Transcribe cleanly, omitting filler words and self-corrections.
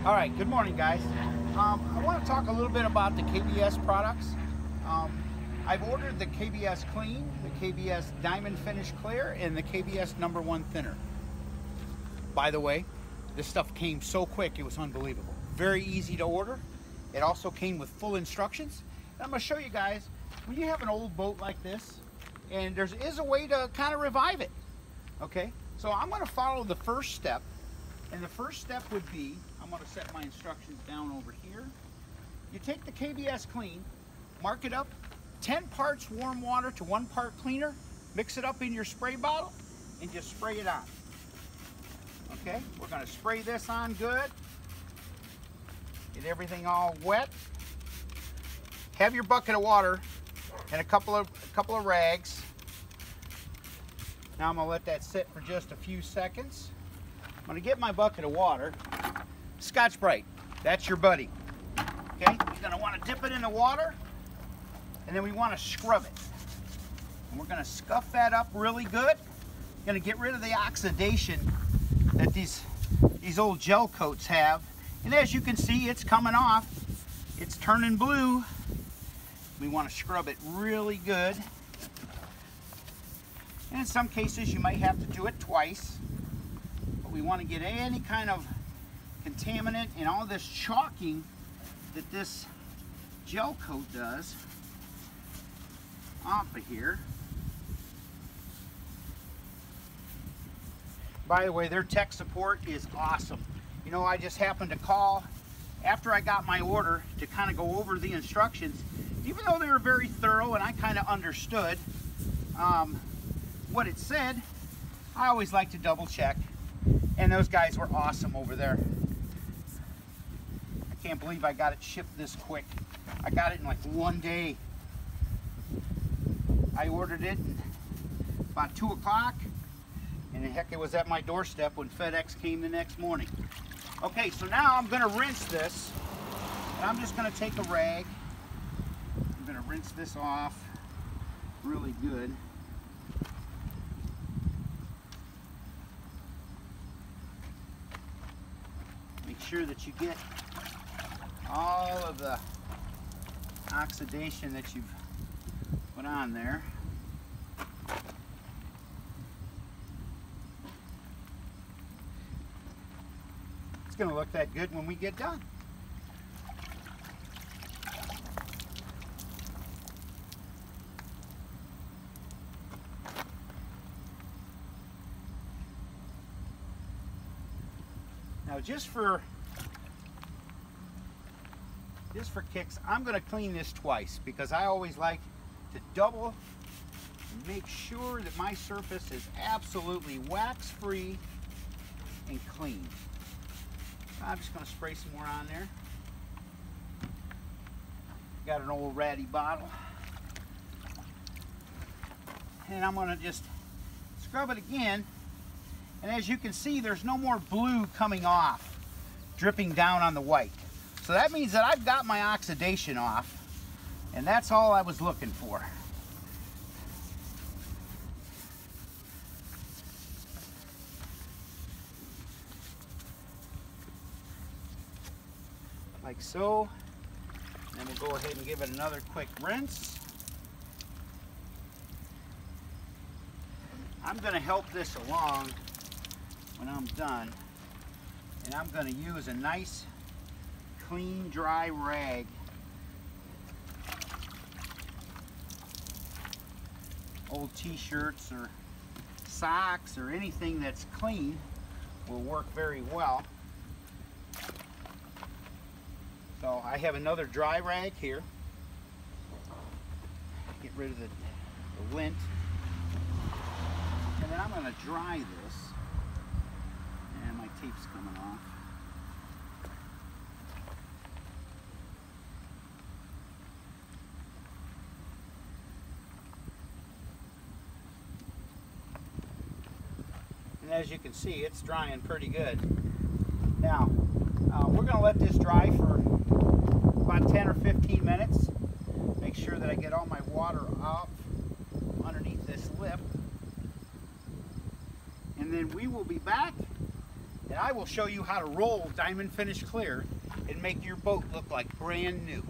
All right, good morning, guys. I want to talk a little bit about the KBS products. I've ordered the KBS Clean, the KBS DiamondFinish Clear, and the KBS #1 Thinner. By the way, this stuff came so quick, it was unbelievable. Very easy to order. It also came with full instructions. And I'm going to show you guys, when you have an old boat like this, and there is a way to kind of revive it. Okay, so I'm going to follow the first step. And the first step would be, I'm going to set my instructions down over here. You take the KBS Clean, mark it up, 10 parts warm water to 1 part cleaner, mix it up in your spray bottle, and just spray it on. Okay, we're going to spray this on good. Get everything all wet. Have your bucket of water and a couple of rags. Now I'm going to let that sit for just a few seconds. I'm going to get my bucket of water. Scotch-Brite, that's your buddy. Okay, you're going to want to dip it in the water, and then we want to scrub it. And we're going to scuff that up really good. Going to get rid of the oxidation that these old gel coats have. And as you can see, it's coming off. It's turning blue. We want to scrub it really good. And in some cases, you might have to do it twice. We want to get any kind of contaminant and all this chalking that this gel coat does off of here. By the way, their tech support is awesome. You know, I just happened to call after I got my order to kind of go over the instructions. Even though they were very thorough and I kind of understood what it said, I always like to double check. And those guys were awesome over there. I can't believe I got it shipped this quick. I got it in like 1 day. I ordered it about 2 o'clock, and heck, it was at my doorstep when FedEx came the next morning. Okay, so now I'm gonna rinse this, and I'm just gonna take a rag. I'm gonna rinse this off really good. Make sure that you get all of the oxidation that you've put on there. It's going to look that good when we get done. Now just for kicks, I'm going to clean this twice because I always like to double and make sure that my surface is absolutely wax free and clean. I'm just going to spray some more on there. Got an old ratty bottle. And I'm going to just scrub it again. And as you can see, there's no more blue coming off, dripping down on the white. So that means that I've got my oxidation off, and that's all I was looking for. Like so. And then we'll go ahead and give it another quick rinse. I'm going to help this along when I'm done, and I'm going to use a nice clean dry rag. Old t-shirts or socks or anything that's clean will work very well. So I have another dry rag here. Get rid of the lint. And then I'm going to dry this. And my tape's coming off. And as you can see, it's drying pretty good. Now, we're going to let this dry for about 10 or 15 minutes. Make sure that I get all my water off underneath this lip. And then we will be back and I will show you how to roll DiamondFinish Clear and make your boat look like brand new.